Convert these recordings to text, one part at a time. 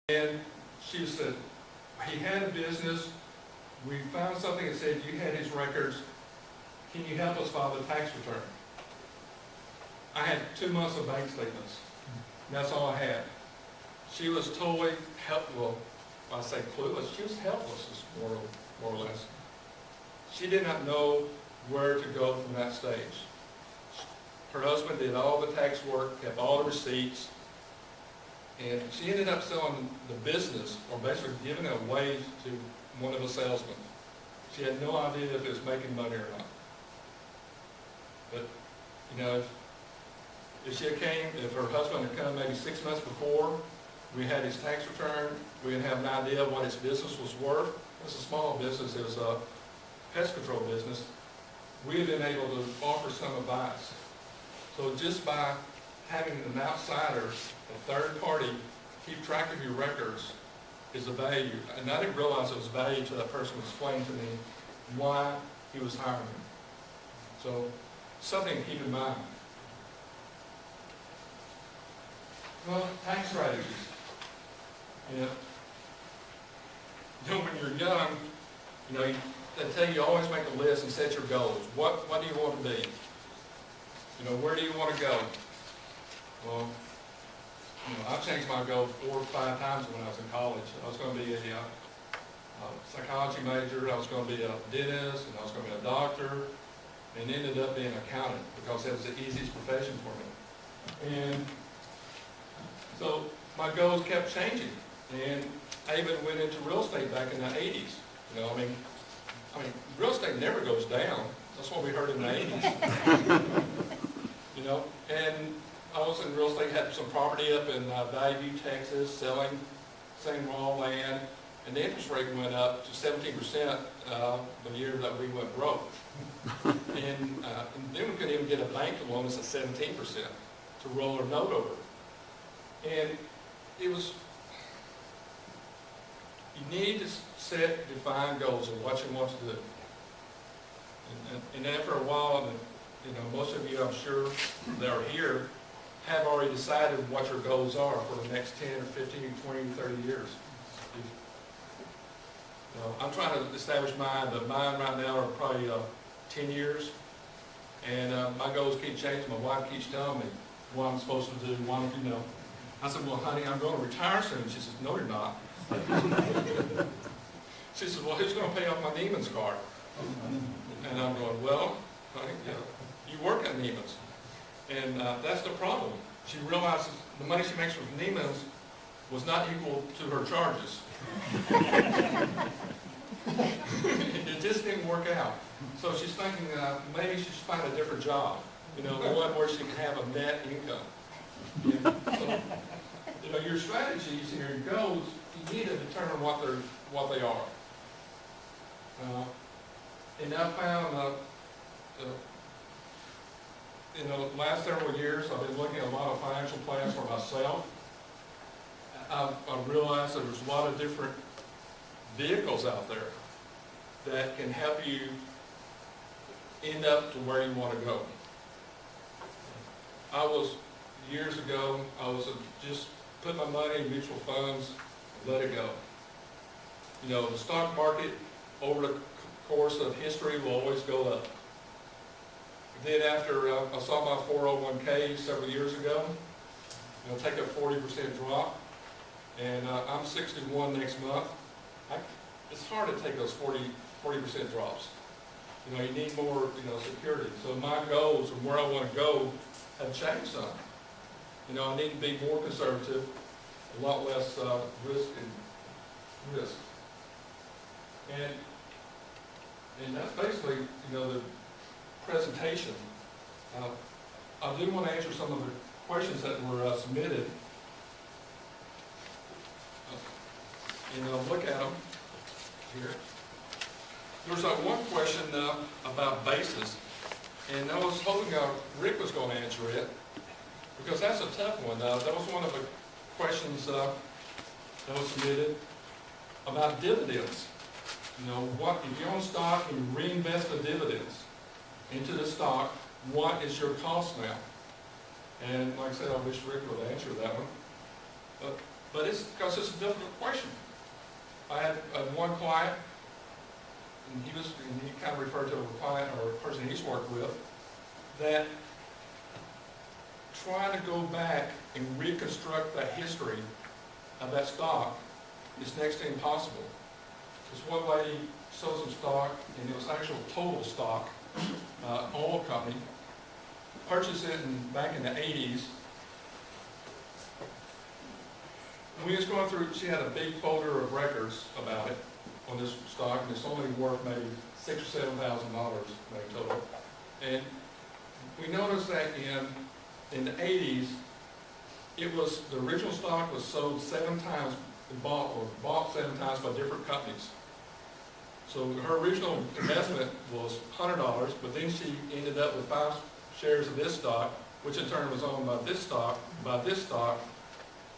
And she said, he had a business, we found something that said you had his records, can you help us file the tax return? I had 2 months of bank statements, and that's all I had. She was totally helpful. I say clueless, she was helpless, more or less. She did not know where to go from that stage. Her husband did all the tax work, kept all the receipts, and she ended up selling the business, or basically giving it away to one of the salesmen. She had no idea if it was making money or not. But, you know, if her husband had come maybe 6 months before, we had his tax return, we didn't have an idea of what his business was worth. It was a small business, it was a pest control business. We have been able to offer some advice. So just by having an outsider, a third party, keep track of your records is a value. And I didn't realize it was value until that person explained to me why he was hiring me. So something to keep in mind. Well, tax strategies. You know, when you're young, you know, they tell you always make a list and set your goals. What do you want to be? You know, where do you want to go? Well, you know, I've changed my goal 4 or 5 times when I was in college. I was going to be a psychology major, I was going to be a dentist, and I was going to be a doctor, and ended up being an accountant because that was the easiest profession for me. And so my goals kept changing, and I even went into real estate back in the 80s. You know, I mean, real estate never goes down. That's what we heard in the 80s. You know, and I was in real estate, had some property up in Valley, Texas, selling raw land, and the interest rate went up to 17% the year that we went broke. And then we couldn't even get a bank to loan us at 17% to roll our note over. And it was, you need to set defined goals of what you want to do. And then for a while, you know, most of you, I'm sure, that are here, have already decided what your goals are for the next 10 or 15, 20, 30 years. You know, I'm trying to establish mine, but mine right now are probably 10 years. And my goals keep changing. My wife keeps telling me what I'm supposed to do, you know. I said, well, honey, I'm going to retire soon. She says, no, you're not. She says, well, who's going to pay off my Neiman's card? And I'm going, well, honey, you know, you work at Neiman's. And that's the problem. She realizes the money she makes from Neiman's was not equal to her charges. It just didn't work out. So she's thinking maybe she should find a different job, you know, one where she can have a net income. Yeah. So, you know, your strategies and your goals, you need to determine what they are. And I found, you know, last several years, I've been looking at a lot of financial plans for myself. I've realized that there's a lot of different vehicles out there that can help you end up to where you want to go. Years ago, I was just put my money in mutual funds and let it go. You know, the stock market over the course of history will always go up. Then after I saw my 401k several years ago, you know, take a 40% drop, and I'm 61 next month. It's hard to take those 40% drops. You know, you need more, you know, security. So my goals and where I want to go have changed some. You know, I need to be more conservative, a lot less risk. And that's basically, you know, the presentation. I do want to answer some of the questions that were submitted. And look at them here. There's one question about basis, and I was hoping Rick was going to answer it, because that's a tough one. That was one of the questions that was submitted about dividends. You know, if you own stock and you reinvest the dividends into the stock, what is your cost now? And like I said, I wish Rick would answer that one. But But it's because it's a difficult question. I had one client, and he kind of referred to a client or a person he's worked with, that trying to go back and reconstruct that history of that stock is next to impossible. This one lady sold some stock, and it was actual total stock, oil company, purchased it back in the 80s. We was going through, she had a big folder of records about it on this stock, and it's only worth maybe $6,000 or $7,000 maybe total. And we noticed that in the 80s, it was, the original stock was sold 7 times, bought 7 times by different companies. So her original investment was $100, but then she ended up with 5 shares of this stock, which in turn was owned by this stock,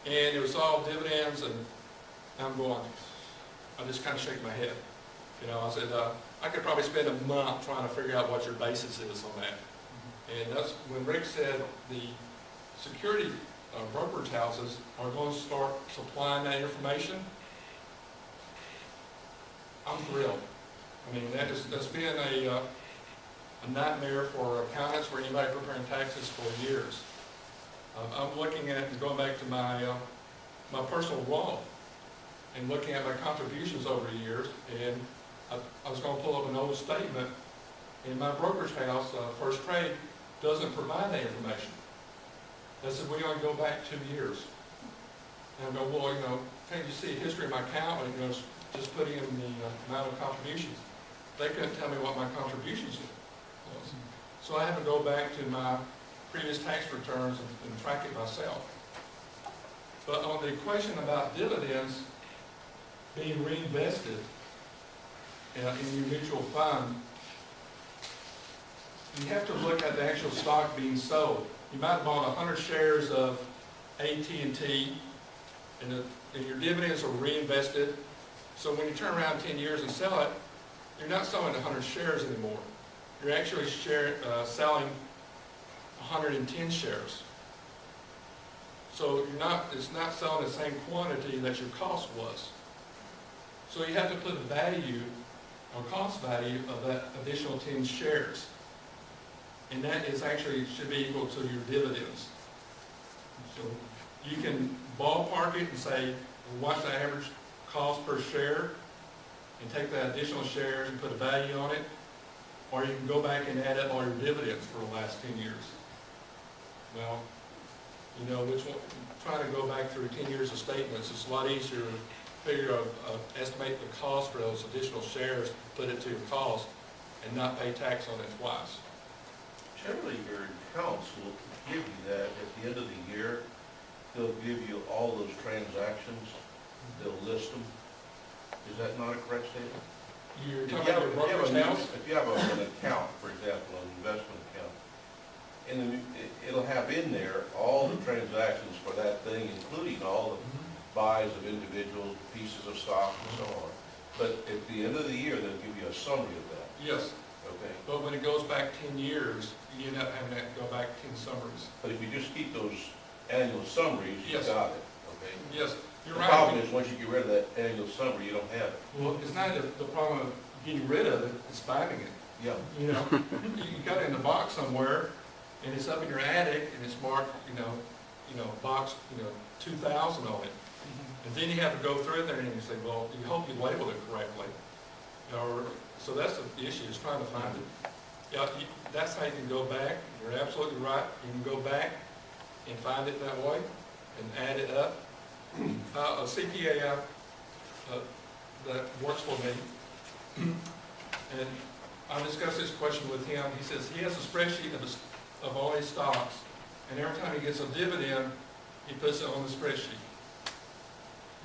and it was all dividends, and I'm going, I just kind of shake my head. You know, I said, I could probably spend a month trying to figure out what your basis is on that. And that's when Rick said the security brokerage houses are going to start supplying that information. I'm thrilled. I mean, that's been a nightmare for accountants for anybody preparing taxes for years. I'm looking at, going back to my personal Roth and looking at my contributions over the years, and I was going to pull up an old statement, and my brokerage house, First Trade, doesn't provide that information. They said, we only go back 2 years. And I go, well, you know, can't you see a history of my account? And, you know, just putting in the amount of contributions. They couldn't tell me what my contributions was. So I had to go back to my previous tax returns and track it myself. But on the question about dividends being reinvested in your mutual fund, you have to look at the actual stock being sold. You might have bought 100 shares of AT&T, and your dividends are reinvested. So when you turn around 10 years and sell it, you're not selling 100 shares anymore. You're actually selling 110 shares. So it's not selling the same quantity that your cost was. So you have to put a value or cost value of that additional 10 shares. And that is actually should be equal to your dividends. So you can ballpark it and say, well, what's the average cost per share, and take that additional shares and put a value on it, or you can go back and add up all your dividends for the last 10 years. Well, you know, which one, trying to go back through 10 years of statements, it's a lot easier to figure out, estimate the cost for those additional shares, put it to your cost, and not pay tax on it twice. Generally, your accounts will give you that at the end of the year. They'll give you all those transactions. They'll list them. Is that not a correct statement? You're talking about your brokerage house? If you have an account, for example, an investment account, and then it'll have in there all the transactions for that thing, including all the buys of individual pieces of stock and so on. But at the end of the year, they'll give you a summary of that. Yes. Okay. But when it goes back 10 years, you end up having to go back 10 summaries. But if you just keep those annual summaries, you Yes. got it. Okay. Yes, you're The right. problem is, once you get rid of that annual summary, you don't have it. Well, it's not the problem of getting rid of it, it's finding it. Yeah. You know, you got it in a box somewhere, and it's up in your attic, and it's marked, box, 2000 on it. And then you have to go through there and you say, well, you hope you labeled it correctly. So that's the issue, is trying to find it. Yeah, that's how you can go back. You're absolutely right. You can go back and find it that way and add it up. A CPA that works for me, and I discussed this question with him. He says he has a spreadsheet of all his stocks, and every time he gets a dividend, he puts it on the spreadsheet.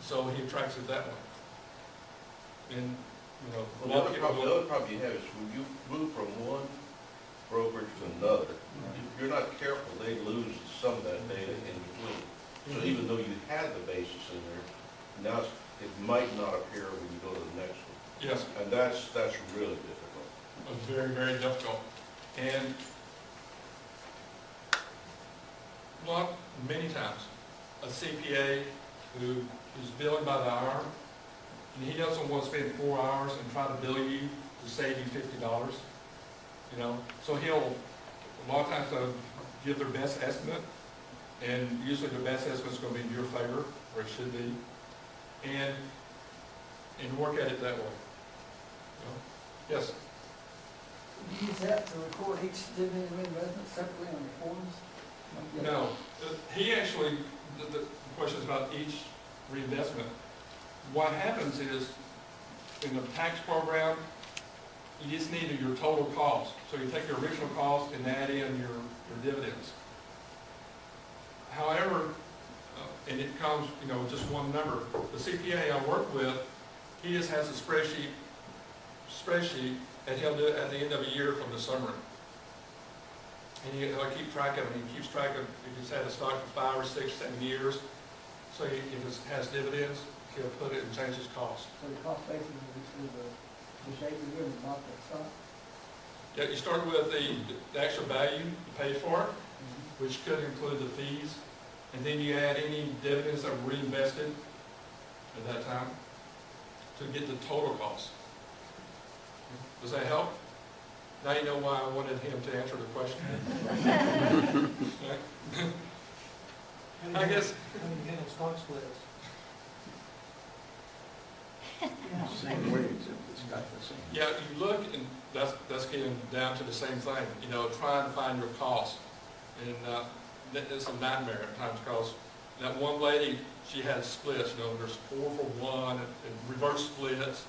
So he tracks it that way. And Well, the other problem you have is when you move from one brokerage to another, if you're not careful, they lose some of that data in between. So even though you had the basis in there, now it might not appear when you go to the next one. Yes. And that's really difficult. It's very, very difficult. And many times, a CPA who's billing by the hour, and he doesn't want to spend 4 hours and try to bill you to save you $50, you know? So he'll, a lot of times they'll give their best estimate, and usually the best estimate's going to be in your favor, or it should be, and work at it that way. You know? Yes? Do you use that to record each dividend reinvestment separately on your forms? No, he actually, the question is about each reinvestment. What happens is, in the tax program, you just need your total cost. So you take your original cost and add in your dividends. However, and it comes, you know, just one number. The CPA I work with, he just has a spreadsheet, and he'll do it at the end of a year from the summary. And he'll keep track of it. He keeps track of if he's had a stock for 5 or 6, 7 years. So if it has dividends, he'll put it and change his cost. So the cost basis is the shape of the about that stock? Yeah, you start with the actual value you paid for it, which could include the fees, and then you add any dividends that were reinvested at that time to get the total cost. Does that help? Now you know why I wanted him to answer the question. I guess. How do you handle stock splits? Same way, it's got the same. Yeah, you look, and that's getting down to the same thing. You know, try and find your cost, and it's a nightmare at times because that one lady, she had splits. You know, there's 4 for 1 and reverse splits,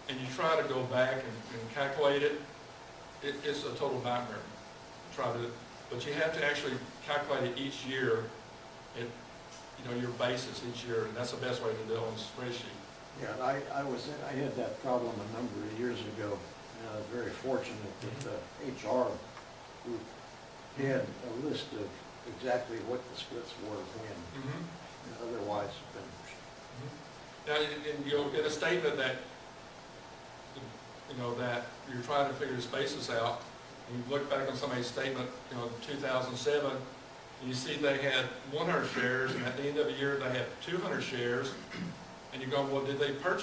and you try to go back and calculate it. It's a total nightmare. Try to, but you have to actually calculate it each year. You know, your basis each year, and that's the best way to do it on a spreadsheet. Yeah, and I had that problem a number of years ago, and I was very fortunate that the HR group had a list of exactly what the splits were when. Otherwise, Now, and you'll get a statement that, you know, that you're trying to figure this basis out, and you look back on somebody's statement, you know, 2007, and you see they had 100 shares, and at the end of the year they had 200 shares, and you go, well, did they purchase